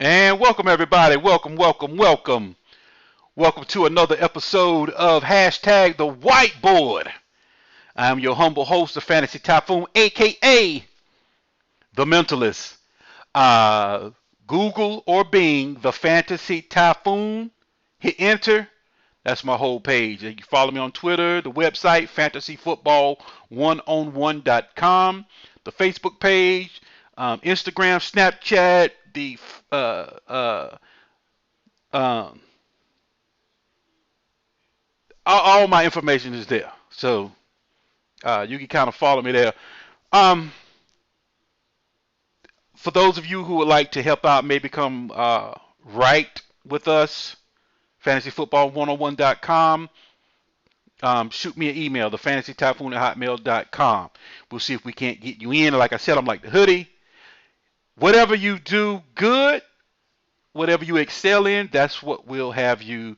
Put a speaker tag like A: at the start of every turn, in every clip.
A: And welcome everybody. Welcome. Welcome to another episode of Hashtag the Whiteboard. I'm your humble host, the Fantasy Typhoon, aka The Mentalist. Uh, Google or Bing the Fantasy Typhoon. Hit enter. That's my whole page. You can follow me on Twitter, the website, fantasyfootball1on1.com, the Facebook page, Instagram, Snapchat, the um, all my information is there. So you can kind of follow me there. Um, for those of you who would like to help out, maybe come write with us, fantasyfootball1on1.com. Shoot me an email, thefantasytyphoon@hotmail.com. We'll see if we can't get you in. Like I said, I'm like the hoodie. Whatever you do good, whatever you excel in, that's what we'll have you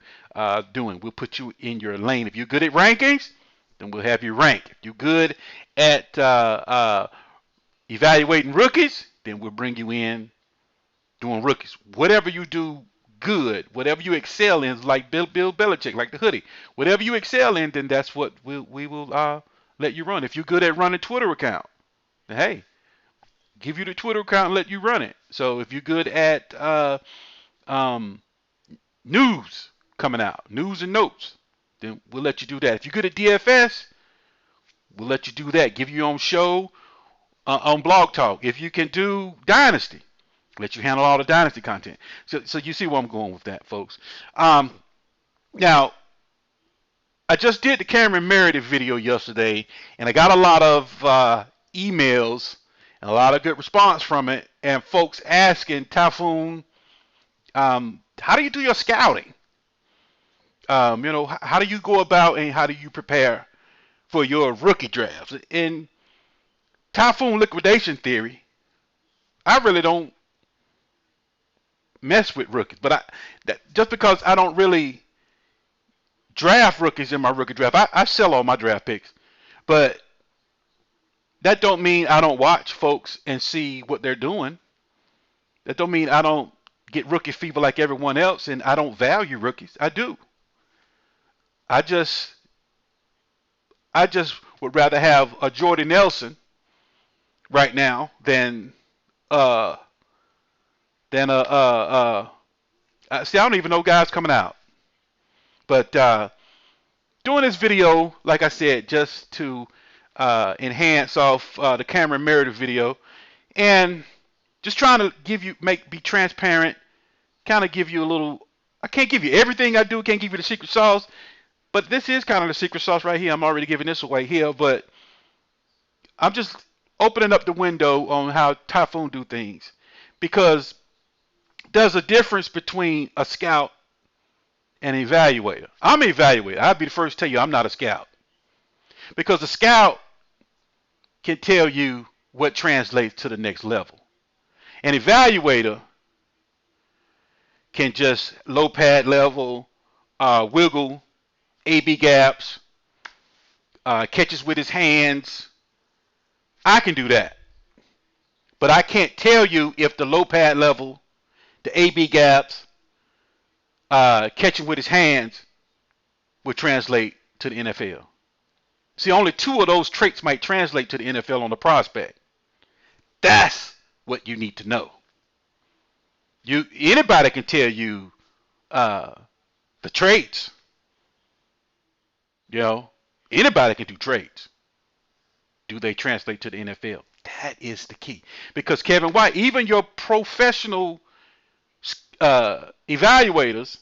A: doing. We'll put you in your lane. If you're good at rankings, then we'll have you rank. If you're good at evaluating rookies, then we'll bring you in doing rookies. Whatever you do good, whatever you excel in, like Bill Belichick, like the hoodie. Whatever you excel in, then that's what we will let you run. If you're good at running Twitter account, then hey, give you the Twitter account and let you run it. So if you're good at news coming out, news and notes, then we'll let you do that. If you're good at DFS, we'll let you do that. Give you your own show on Blog Talk. If you can do Dynasty, let you handle all the Dynasty content. So you see where I'm going with that, folks. Now, I just did the Cameron Meredith video yesterday, and I got a lot of emails and a lot of good response from it, and folks asking, Typhoon, how do you do your scouting? How do you go about and how do you prepare for your rookie drafts? In Typhoon liquidation theory, I really don't mess with rookies, but just because I don't really draft rookies in my rookie draft, I sell all my draft picks, but that don't mean I don't watch folks and see what they're doing. That don't mean I don't get rookie fever like everyone else and I don't value rookies. I do. I just would rather have a Jordy Nelson right now than see, I don't even know guys coming out. But doing this video, like I said, just to enhance off the Cameron Meredith video, and just trying to be transparent, kind of give you a little. I can't give you everything I do, can't give you the secret sauce, but this is kind of the secret sauce right here. I'm already giving this away here, but I'm just opening up the window on how Typhoon do things, because there's a difference between a scout and an evaluator. I'm an evaluator. I'll be the first to tell you I'm not a scout, because a scout can tell you what translates to the next level. An evaluator can just low pad level, wiggle, AB gaps, catches with his hands. I can do that. But I can't tell you if the low pad level, the AB gaps, catching with his hands would translate to the NFL. See, only 2 of those traits might translate to the NFL on the prospect. That's what you need to know. Anybody can tell you the traits. Anybody can do traits. Do they translate to the NFL? That is the key. Because Kevin White, even your professional evaluators,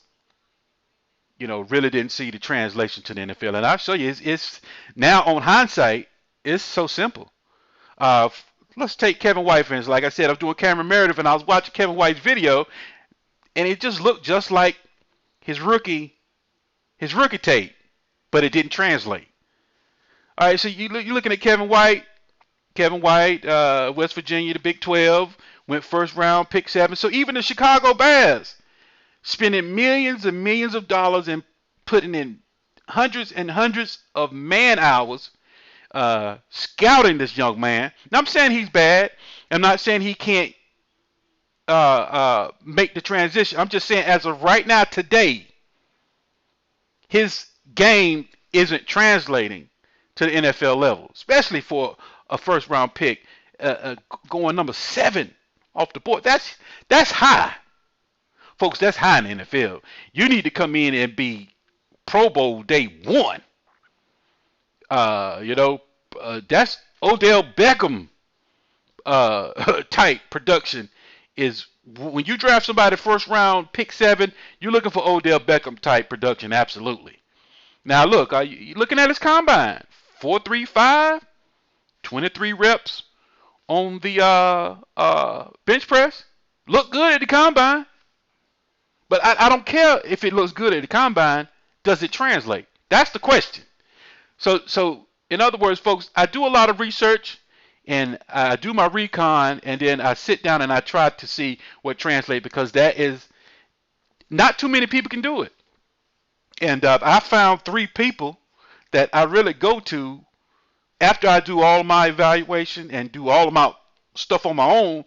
A: really didn't see the translation to the NFL. And I'll show you, it's now on hindsight, it's so simple. Let's take Kevin White, for instance. Like I said, I was doing Cameron Meredith, and I was watching Kevin White's video, and it just looked just like his rookie tape, but it didn't translate. All right, so you're looking at Kevin White. Kevin White, West Virginia, the Big 12, went first round, pick 7. So even the Chicago Bears spending millions and millions of dollars and putting in hundreds and hundreds of man hours scouting this young man. Now, I'm saying he's bad. I'm not saying he can't make the transition. I'm just saying, as of right now, today, his game isn't translating to the NFL level, especially for a first round pick, going number 7 off the board. That's high, folks. That's high in the NFL. You need to come in and be Pro Bowl day 1. You know, that's Odell Beckham type production. Is when you draft somebody first round pick 7, you're looking for Odell Beckham type production. Absolutely. Now look, you looking at his combine, 4.35, 23 reps on the bench press. Look good at the combine, but I don't care if it looks good at the combine. Does it translate? That's the question. So in other words, folks, I do a lot of research and I do my recon, and then I sit down and I try to see what translates, because that is not too many people can do it. And I found 3 people that I really go to after I do all my evaluation and do all of my stuff on my own.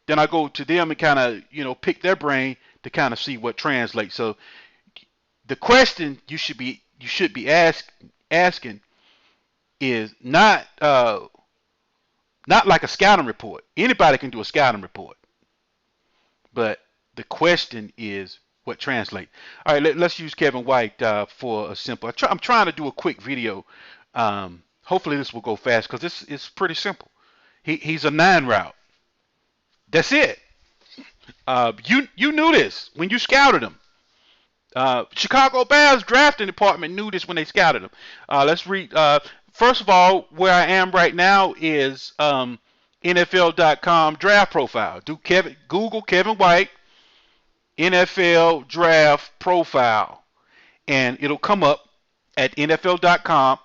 A: Then I go to them and kind of pick their brain to kind of see what translates. So the question you should be asking is not like a scouting report. Anybody can do a scouting report, but the question is what translates. All right, let's use Kevin White for a simple. I'm trying to do a quick video. Hopefully this will go fast because this is pretty simple. He's a 9 route. That's it. You knew this when you scouted him. Chicago Bears drafting department knew this when they scouted him. Let's read. First of all, where I am right now is NFL.com draft profile. Google Kevin White NFL draft profile, and it'll come up at NFL.com.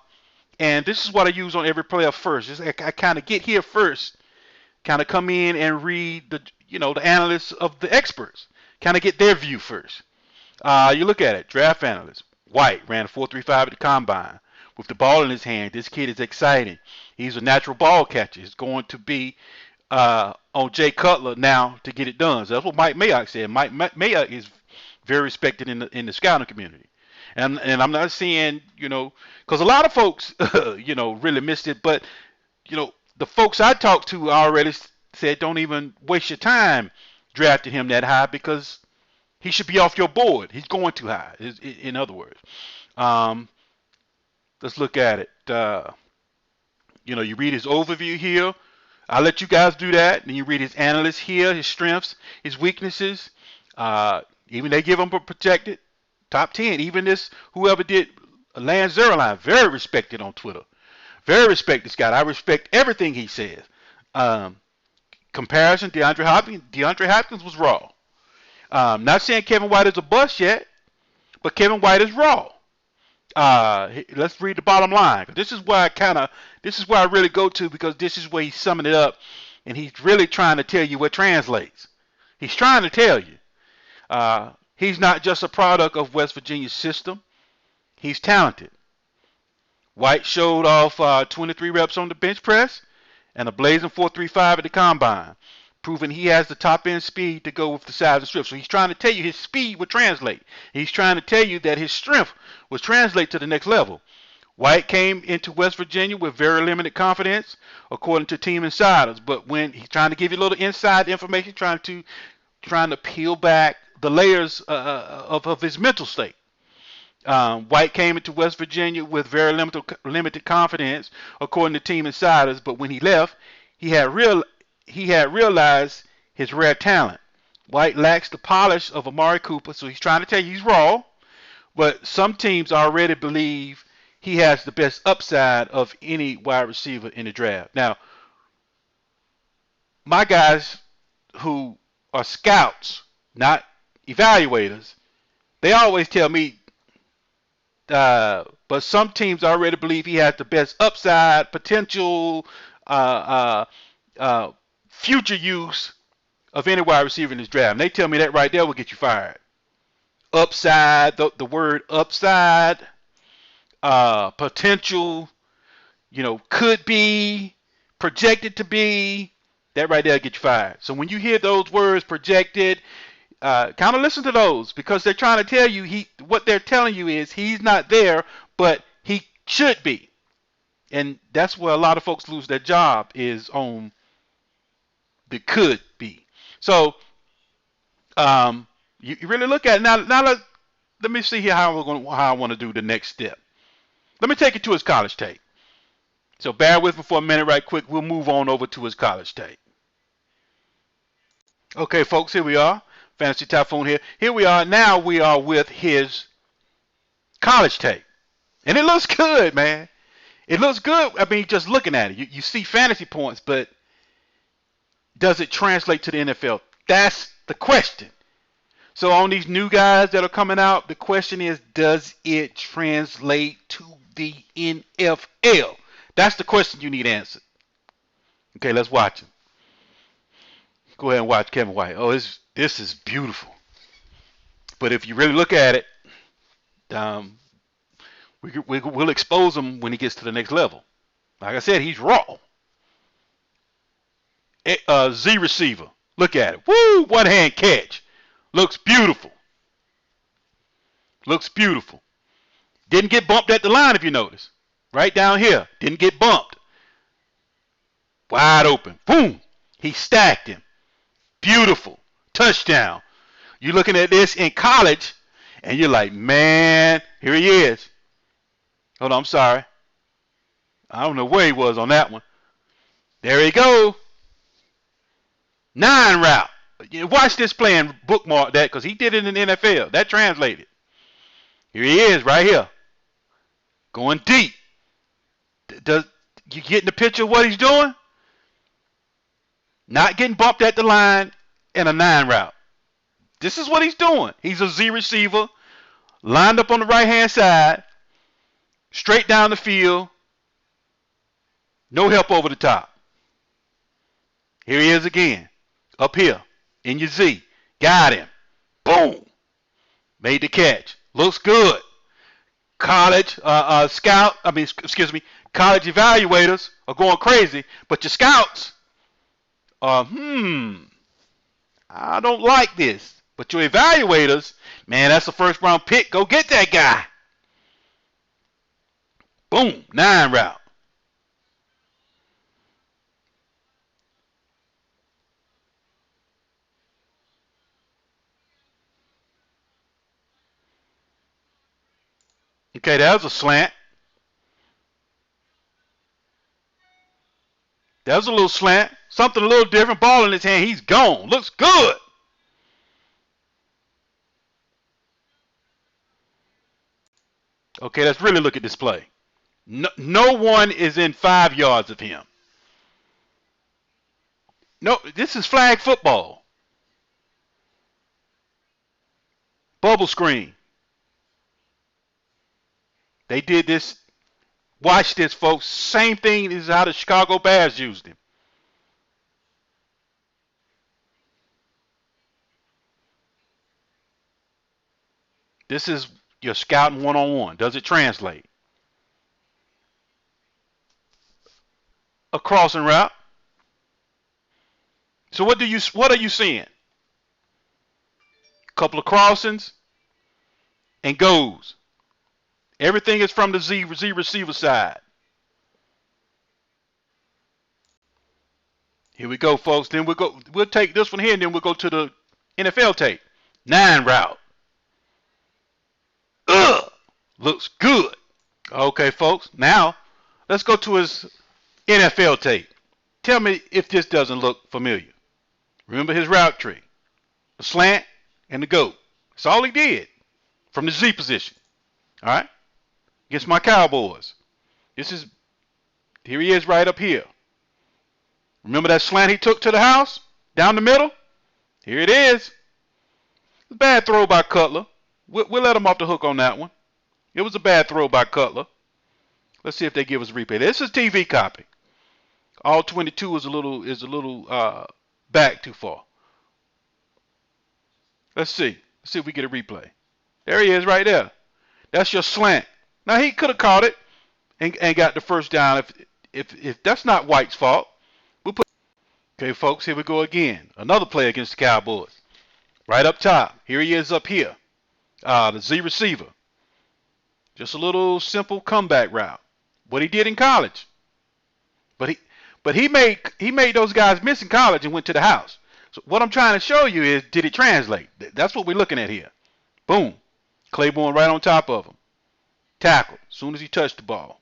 A: And this is what I use on every player first. I kind of get here first, kind of come in and read the analysts of the experts, kind of get their view first. You look at it, draft analyst. White ran a 4.35 at the combine with the ball in his hand. This kid is exciting. He's a natural ball catcher. He's going to be on Jay Cutler now to get it done. So that's what Mike Mayock said. Mike Mayock is very respected in the scouting community. And I'm not saying, because a lot of folks, really missed it. But, the folks I talked to already said don't even waste your time drafting him that high, because he should be off your board. He's going too high, in other words. Let's look at it. You read his overview here. I'll let you guys do that. And you read his analysts here, his strengths, his weaknesses. Even they give him a projected top 10. Even whoever did Lance Zerline, very respected on Twitter. Very respect this guy. I respect everything he says. Comparison, DeAndre Hopkins was raw. Not saying Kevin White is a bust yet, but Kevin White is raw. Let's read the bottom line. This is where I really go to, because this is where he's summing it up, and he's really trying to tell you what translates. He's trying to tell you. He's not just a product of West Virginia's system. He's talented. White showed off 23 reps on the bench press and a blazing 4.35 at the combine, proving he has the top end speed to go with the size of strip. So he's trying to tell you his speed would translate. He's trying to tell you that his strength would translate to the next level. White came into West Virginia with very limited confidence, according to team insiders. But when he's trying to give you a little inside information, trying to peel back the layers of his mental state. White came into West Virginia with very limited confidence, according to team insiders. But when he left, he had realized his rare talent. White lacks the polish of Amari Cooper, so he's trying to tell you he's raw. But some teams already believe he has the best upside of any wide receiver in the draft. Now, my guys who are scouts, not evaluators, they always tell me, but some teams already believe he has the best upside, potential, future use of any wide receiver in this draft. And they tell me that right there will get you fired. Upside, the word upside, potential, could be, projected to be, That right there get you fired. So when you hear those words projected, kind of listen to those, because they're trying to tell you what they're telling you is he's not there, but he should be. And that's where a lot of folks lose their job, is on the could be. So you really look at it. Now let me see here how I want to do the next step. Let me take you to his college tape. So bear with me for a minute right quick. We'll move on over to his college tape. Okay, folks, here we are. Fantasy Typhoon here. Here we are. Now we are with his college tape. And it looks good, man. It looks good. I mean, just looking at it. You see fantasy points, but does it translate to the NFL? That's the question. So on these new guys that are coming out, the question is, does it translate to the NFL? That's the question you need answered. Okay, let's watch him. Go ahead and watch Kevin White. Oh, this is beautiful. But if you really look at it, we'll expose him when he gets to the next level. Like I said, he's raw. Z receiver. Look at it. Woo! One hand catch. Looks beautiful. Looks beautiful. Didn't get bumped at the line, if you notice. Right down here. Didn't get bumped. Wide open. Boom. He stacked him. Beautiful. Touchdown. You're looking at this in college, and you're like, man, here he is. Hold on, I'm sorry. I don't know where he was on that one. There he go. 9 route. Watch this play and bookmark that, because he did it in the NFL. That translated. Here he is right here. Going deep. You getting the picture of what he's doing? Not getting bumped at the line in a 9 route. This is what he's doing. He's a Z receiver, lined up on the right-hand side, straight down the field, no help over the top. Here he is again, up here in your Z. Got him. Boom. Made the catch. Looks good. College college evaluators are going crazy, but your scouts, I don't like this. But your evaluators, man, that's a first-round pick. Go get that guy. Boom, 9 route. Okay, that was a slant. That was a little slant. Something a little different. Ball in his hand. He's gone. Looks good. Okay, let's really look at this play. No one is in 5 yards of him. No, this is flag football. Bubble screen. They did this. Watch this, folks. Same thing is how the Chicago Bears used him. This is your scouting one-on-one. Does it translate? A crossing route. So what are you seeing? Couple of crossings and goes. Everything is from the Z receiver side. Here we go, folks. Then we'll take this one here, and then we'll go to the NFL tape. 9 route. Looks good. Okay, folks. Now let's go to his NFL tape. Tell me if this doesn't look familiar. Remember his route tree, the slant and the go. That's all he did from the Z position. All right. Against my Cowboys. Here he is right up here. Remember that slant he took to the house? Down the middle? Here it is. A bad throw by Cutler. We'll let him off the hook on that one. It was a bad throw by Cutler. Let's see if they give us a replay. This is TV copy. All 22 is a little back too far. Let's see. Let's see if we get a replay. There he is right there. That's your slant. Now he could have caught it and got the first down if that's not White's fault. Okay, folks, here we go again. Another play against the Cowboys. Right up top. Here he is up here. The Z receiver. Just a little simple comeback route. What he did in college. But he made those guys miss in college and went to the house. So what I'm trying to show you is, did it translate? That's what we're looking at here. Boom. Claiborne right on top of him. Tackle. As soon as he touched the ball.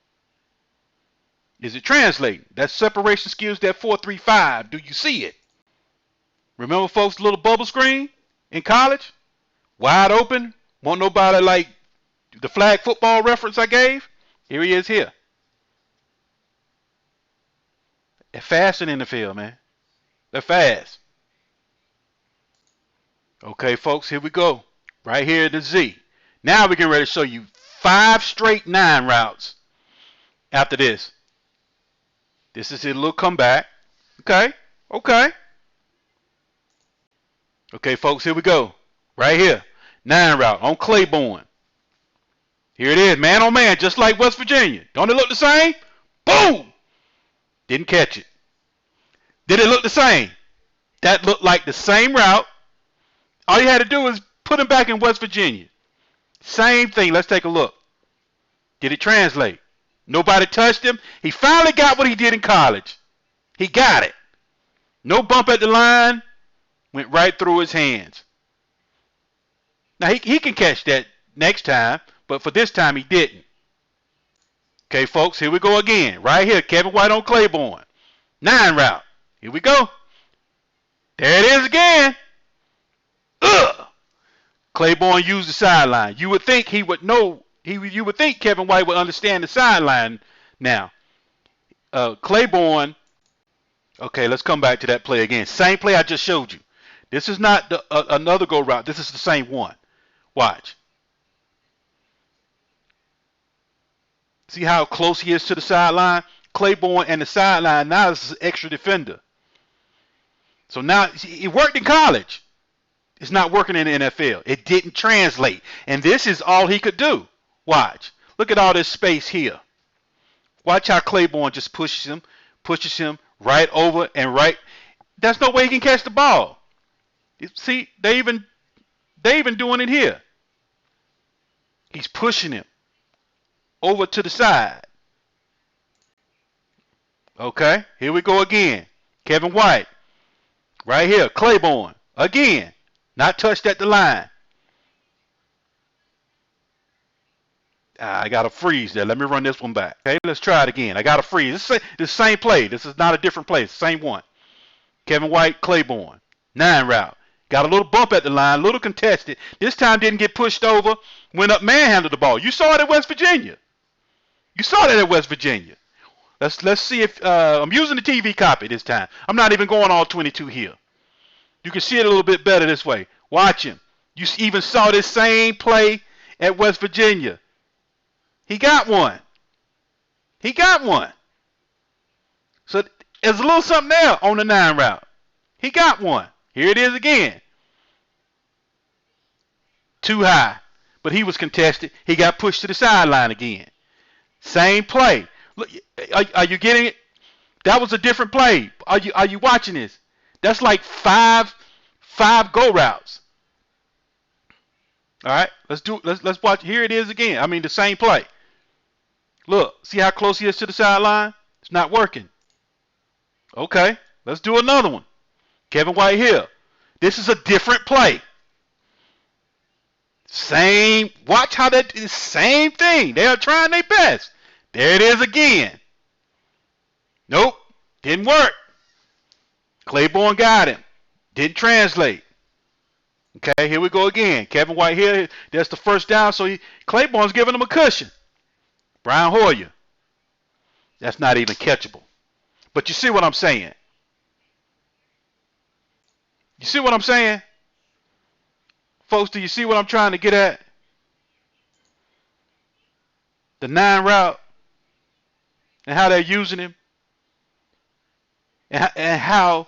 A: Is it translating? That separation skills, that 4-3-5. Do you see it? Remember, folks, the little bubble screen in college? Wide open. Won't nobody like the flag football reference I gave? Here he is here. They're faster in the field, man. They're fast. Okay, folks, here we go. Right here at the Z. Now we get ready to show you 5 straight 9 routes after this. This is his little comeback. Okay. Okay, folks, here we go. Right here. 9 route on Claiborne. Here it is, man on man, just like West Virginia. Don't it look the same? Boom! Didn't catch it. Did it look the same? That looked like the same route. All you had to do was put him back in West Virginia. Same thing. Let's take a look. Did it translate? Nobody touched him. He finally got what he did in college. He got it. No bump at the line. Went right through his hands. Now, he can catch that next time, but for this time, he didn't. Okay, folks, here we go again. Right here, Kevin White on Claiborne. 9 route. Here we go. There it is again. Ugh! Claiborne used the sideline. You would think he would know. You would think Kevin White would understand the sideline now. Claiborne. Okay, let's come back to that play again. Same play I just showed you. This is not another go route. This is the same one. Watch. See how close he is to the sideline? Claiborne and the sideline. Now this is an extra defender. So now he worked in college. It's not working in the NFL. It didn't translate. And this is all he could do. Watch. Look at all this space here. Watch how Claiborne just pushes him right over and right. There's no way he can catch the ball. See, they even doing it here. He's pushing him over to the side. Okay, here we go again. Kevin White. Right here, Claiborne. Again. Not touched at the line. I got to freeze there. Let me run this one back. Okay, let's try it again. I got to freeze. This is the same play. This is not a different play. It's the same one. Kevin White, Claiborne. 9 route. Got a little bump at the line, a little contested. This time didn't get pushed over. Went up, manhandled the ball. You saw it at West Virginia. You saw that at West Virginia. Let's see if I'm using the TV copy this time. I'm not even going all 22 here. You can see it a little bit better this way. Watch him. You even saw this same play at West Virginia. He got one. He got one. So there's a little something there on the 9 route. He got one. Here it is again. Too high. But he was contested. He got pushed to the sideline again. Same play. Look, are you getting it? That was a different play. Are you watching this? That's like five go routes. All right, let's watch. Here it is again. I mean, the same play. Look, see how close he is to the sideline? It's not working. Okay, let's do another one. Kevin White here. This is a different play. Same. Watch how that is. Same thing. They are trying their best. There it is again. Nope, didn't work. Claiborne got him. Didn't translate. Okay, here we go again. Kevin White here. That's the first down. So Claiborne's giving him a cushion. Brian Hoyer. That's not even catchable. But you see what I'm saying? You see what I'm saying? Folks, do you see what I'm trying to get at? The 9 route and how they're using him. And how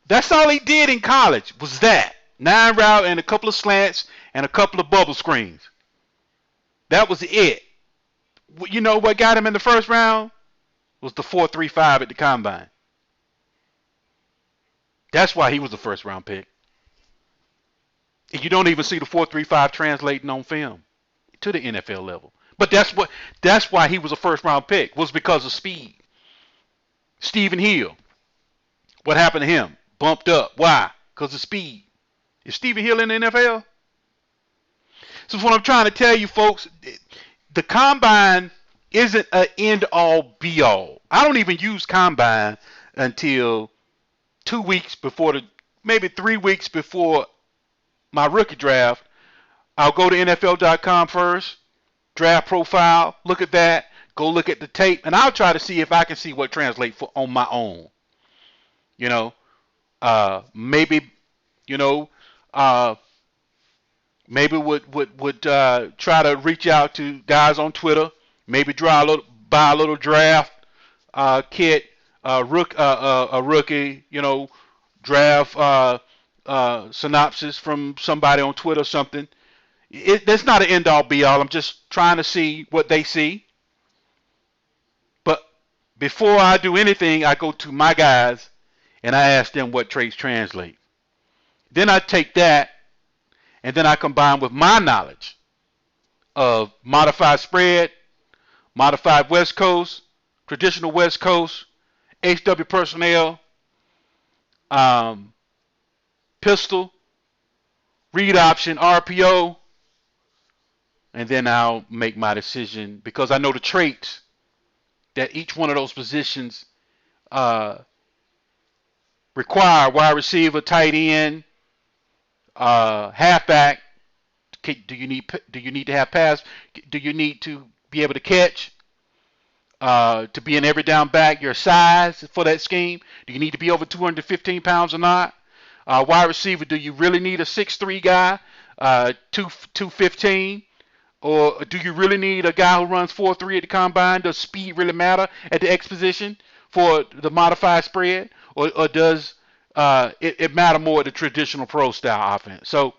A: that's all he did in college was that. 9 route and a couple of slants and a couple of bubble screens. That was it. You know what got him in the first round? Was the 4.35 at the combine. That's why he was the first round pick. And you don't even see the 4.35 translating on film to the NFL level. But that's why he was a first round pick, was because of speed. Stephen Hill. What happened to him? Bumped up. Why? Because of speed. Is Stephen Hill in the NFL? So what I'm trying to tell you folks, the combine isn't an end all be all. I don't even use combine until 2 weeks before maybe 3 weeks before my rookie draft. I'll go to NFL.com first, draft profile, look at that, go look at the tape, and I'll try to see if I can see what translates on my own. You know, maybe, you know, maybe would try to reach out to guys on Twitter, maybe buy a little draft kit, a rookie, you know, draft synopsis from somebody on Twitter or something. That's not an end all be all. I'm just trying to see what they see. But before I do anything, I go to my guys and I ask them what traits translate. Then I take that and then I combine with my knowledge of modified spread, modified West Coast, traditional West Coast, HW personnel, pistol, read option, RPO, and then I'll make my decision because I know the traits that each one of those positions require. Wide receiver, tight end, halfback. Do you need to have pass? Do you need to be able to catch? To be an every down back, your size for that scheme? Do you need to be over 215 pounds or not? Wide receiver, do you really need a 6'3" guy, 215? Or do you really need a guy who runs 4.3 at the combine? Does speed really matter at the X position for the modified spread? Or does it matter more at the traditional pro style offense? So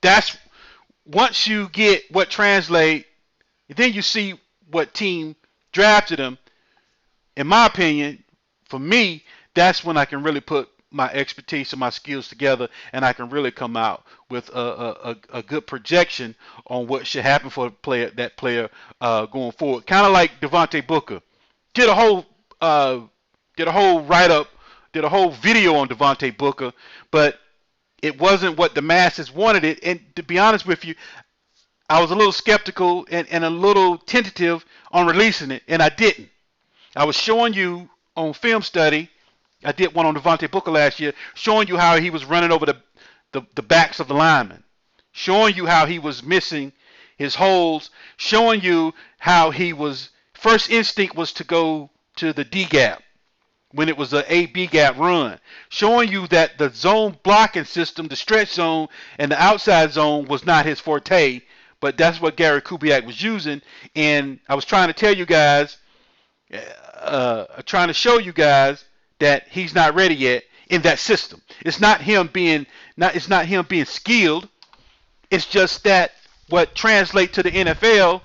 A: that's once you get what translate, then you see what team drafted him. In my opinion, for me, that's when I can really put my expertise and my skills together, and I can really come out with a good projection on what should happen for that player going forward. Kind of like Devontae Booker. Did a whole write up, did a whole video on Devontae Booker, but it wasn't what the masses wanted it. And to be honest with you, I was a little skeptical and a little tentative on releasing it, and I didn't. I was showing you on film study. I did one on Devontae Booker last year, showing you how he was running over the backs of the linemen, showing you how he was missing his holes, showing you how he was, first instinct was to go to the D gap when it was an A-B gap run, showing you that the zone blocking system, the stretch zone and the outside zone was not his forte, but that's what Gary Kubiak was using. And I was trying to tell you guys, trying to show you guys that he's not ready yet in that system. It's not him being skilled. It's just that what translates to the NFL,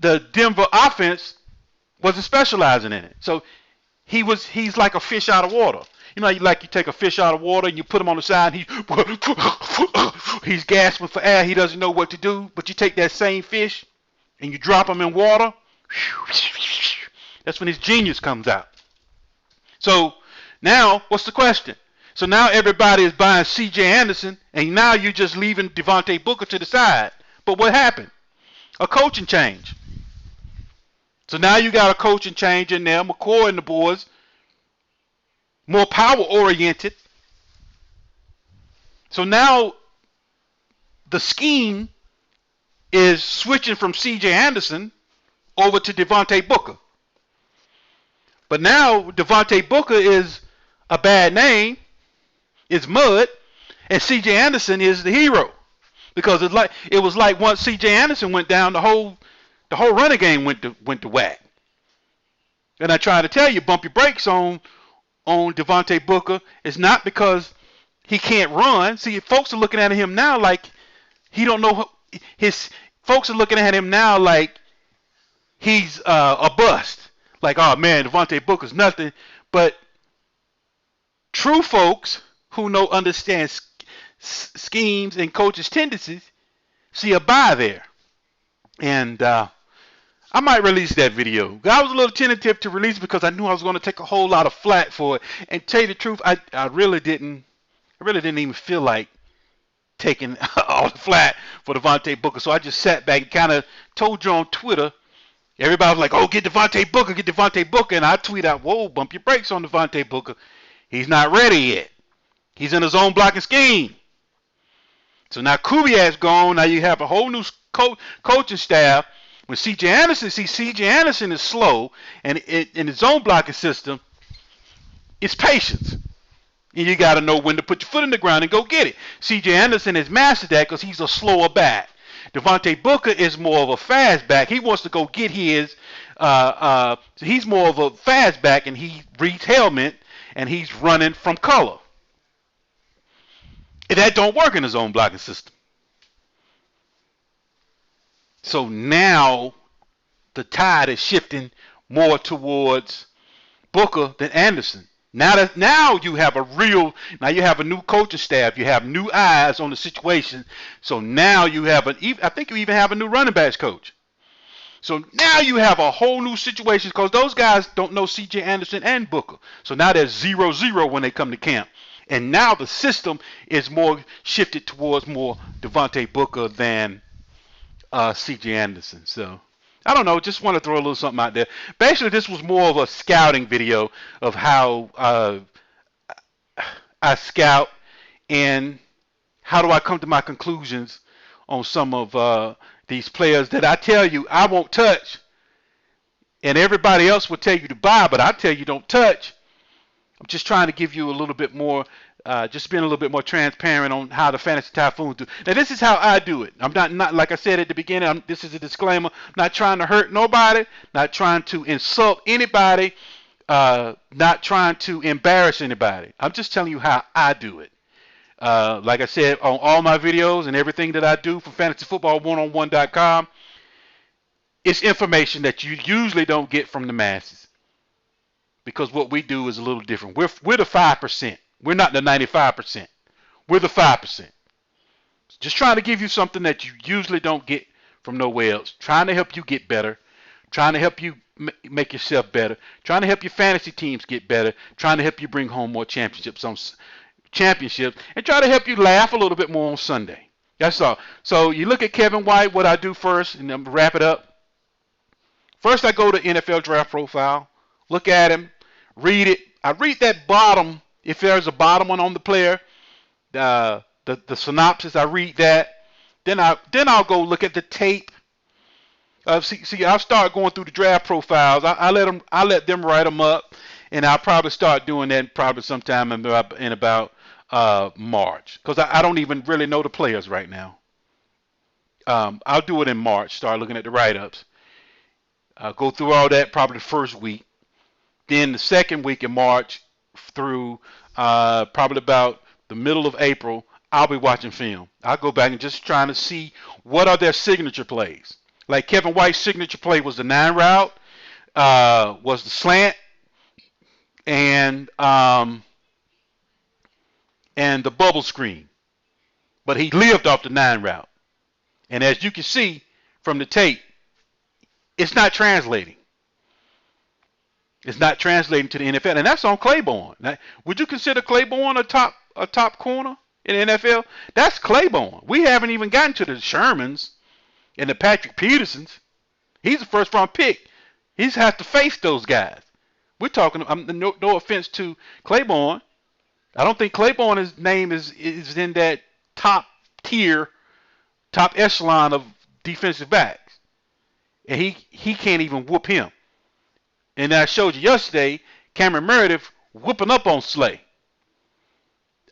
A: the Denver offense wasn't specializing in it. So he's like a fish out of water. You know, you take a fish out of water and you put him on the side and he's gasping for air. He doesn't know what to do. But you take that same fish and you drop him in water. That's when his genius comes out. So now, what's the question? So now everybody is buying C.J. Anderson, and now you're just leaving Devontae Booker to the side. But what happened? A coaching change. So now you got a coaching change in there. McCoy and the boys, more power-oriented. So now the scheme is switching from C.J. Anderson over to Devontae Booker. But now Devontae Booker is a bad name, is mud, and C.J. Anderson is the hero. Because it was like once C.J. Anderson went down, the whole running game went to whack. And I try to tell you, bump your brakes on Devontae Booker. It's not because he can't run. See, folks are looking at him now like he don't know. Folks are looking at him now like he's a bust. Like, oh man, Devontae Booker's nothing. But true folks who understand schemes and coaches' tendencies see a buy there. And I might release that video. I was a little tentative to release because I knew I was going to take a whole lot of flack for it. And tell you the truth, I really didn't even feel like taking all the flack for Devontae Booker. So I just sat back and kind of told you on Twitter. Everybody was like, "Oh, get Devontae Booker, get Devontae Booker," and I tweet out, "Whoa, bump your brakes on Devontae Booker. He's not ready yet. He's in his own blocking scheme." So now Kubiak's gone. Now you have a whole new coaching staff. When C.J. Anderson is slow, and in his own blocking system, it's patience. And you got to know when to put your foot in the ground and go get it. C.J. Anderson has mastered that because he's a slower back. Devontae Booker is more of a fast back. He wants to go get his. So he's more of a fast back, and he reads helmet, and he's running from color. And that don't work in his own blocking system. So now the tide is shifting more towards Booker than Anderson. Now you have a new coaching staff. You have new eyes on the situation. So now you have I think you even have a new running backs coach. So now you have a whole new situation because those guys don't know C.J. Anderson and Booker. So now there's 0-0 when they come to camp. And now the system is more shifted towards more Devontae Booker than C.J. Anderson. So I don't know. Just want to throw a little something out there. Basically, this was more of a scouting video of how I scout and how do I come to my conclusions on some of these players that I tell you I won't touch, and everybody else will tell you to buy, but I tell you don't touch. I'm just trying to give you a little bit more, just being a little bit more transparent on how the Fantasy Typhoon do. Now, this is how I do it. I'm not like I said at the beginning, this is a disclaimer. I'm not trying to hurt nobody, not trying to insult anybody, not trying to embarrass anybody. I'm just telling you how I do it. Like I said, on all my videos and everything that I do for fantasyfootball1on1.com, it's information that you usually don't get from the masses. Because what we do is a little different. We're the 5%. We're not the 95%. We're the 5%. Just trying to give you something that you usually don't get from nowhere else. Trying to help you get better. Trying to help you make yourself better. Trying to help your fantasy teams get better. Trying to help you bring home more championships, and try to help you laugh a little bit more on Sunday. That's all. So you look at Kevin White, what I do first, and I'm going to wrap it up. First, I go to NFL Draft Profile. Look at him, read it. I read that bottom, if there's a bottom one on the player, the synopsis. I read that. Then I'll go look at the tape. See, I'll start going through the draft profiles. I let them write them up, and I'll probably start doing that probably sometime in about March, because I don't even really know the players right now. I'll do it in March. Start looking at the write-ups. I'll go through all that probably the first week. Then the second week in March through probably about the middle of April, I'll be watching film. I'll go back and just trying to see what are their signature plays. Like Kevin White's signature play was the 9 route, was the slant, and the bubble screen. But he lived off the 9 route. And as you can see from the tape, it's not translating. It's not translating to the NFL, and that's on Claiborne. Now, would you consider Claiborne a top corner in the NFL? That's Claiborne. We haven't even gotten to the Shermans and the Patrick Petersons. He's a first-round pick. He's has to face those guys. We're talking. No offense to Claiborne. I don't think Claiborne's name is in that top tier, top echelon of defensive backs, and he can't even whoop him. And I showed you yesterday, Cameron Meredith whooping up on Slay.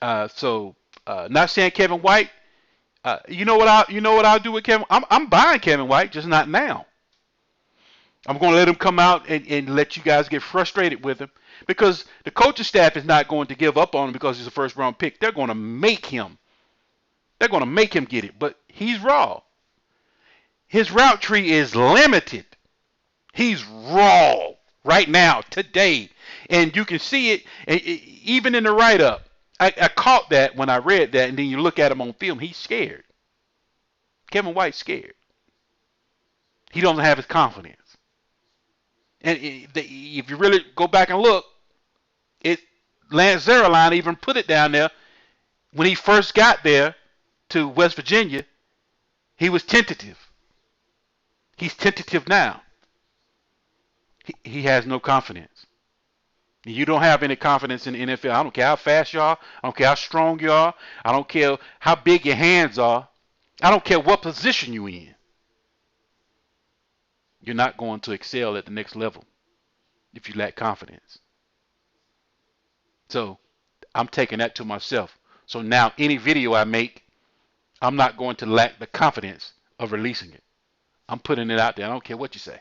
A: Not saying Kevin White. You know what I'll do with Kevin? I'm buying Kevin White, just not now. I'm going to let him come out and let you guys get frustrated with him, because the coaching staff is not going to give up on him because he's a first round pick. They're going to make him. They're going to make him get it, but he's raw. His route tree is limited. He's raw right now, today. And you can see it even in the write-up. I caught that when I read that, and then you look at him on film, he's scared. Kevin White's scared. He doesn't have his confidence. And if you really go back and look, Lance Zierlein even put it down there when he first got there to West Virginia. He was tentative. He's tentative now. He has no confidence. You don't have any confidence in the NFL. I don't care how fast you are. I don't care how strong you are. I don't care how big your hands are. I don't care what position you're in. You're not going to excel at the next level if you lack confidence. So I'm taking that to myself. So now any video I make, I'm not going to lack the confidence of releasing it. I'm putting it out there. I don't care what you say.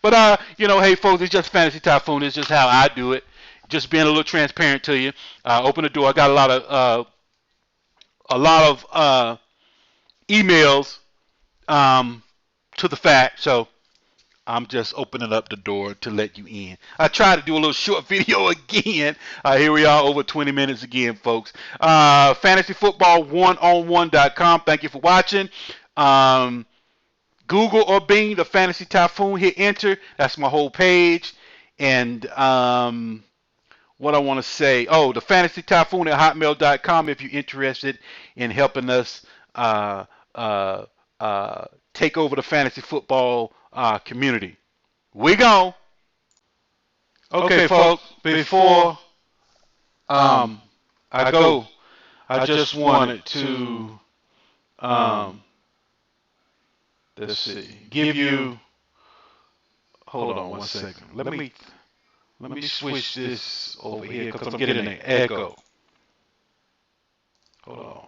A: But hey folks, it's just Fantasy Typhoon. It's just how I do it. Just being a little transparent to you. Open the door. I got a lot of emails to the fact, so I'm just opening up the door to let you in. I tried to do a little short video again. Here we are, over 20 minutes again, folks. FantasyFootball1on1.com. Thank you for watching. Google or Bing the Fantasy Typhoon. Hit enter. That's my whole page. And what I want to say, the Fantasy Typhoon at hotmail.com if you're interested in helping us take over the fantasy football community. We go. Okay, folks. Before I go, I just wanted to let's see, give you. Hold on one second. Let me switch this over here because I'm getting an echo. Hold on.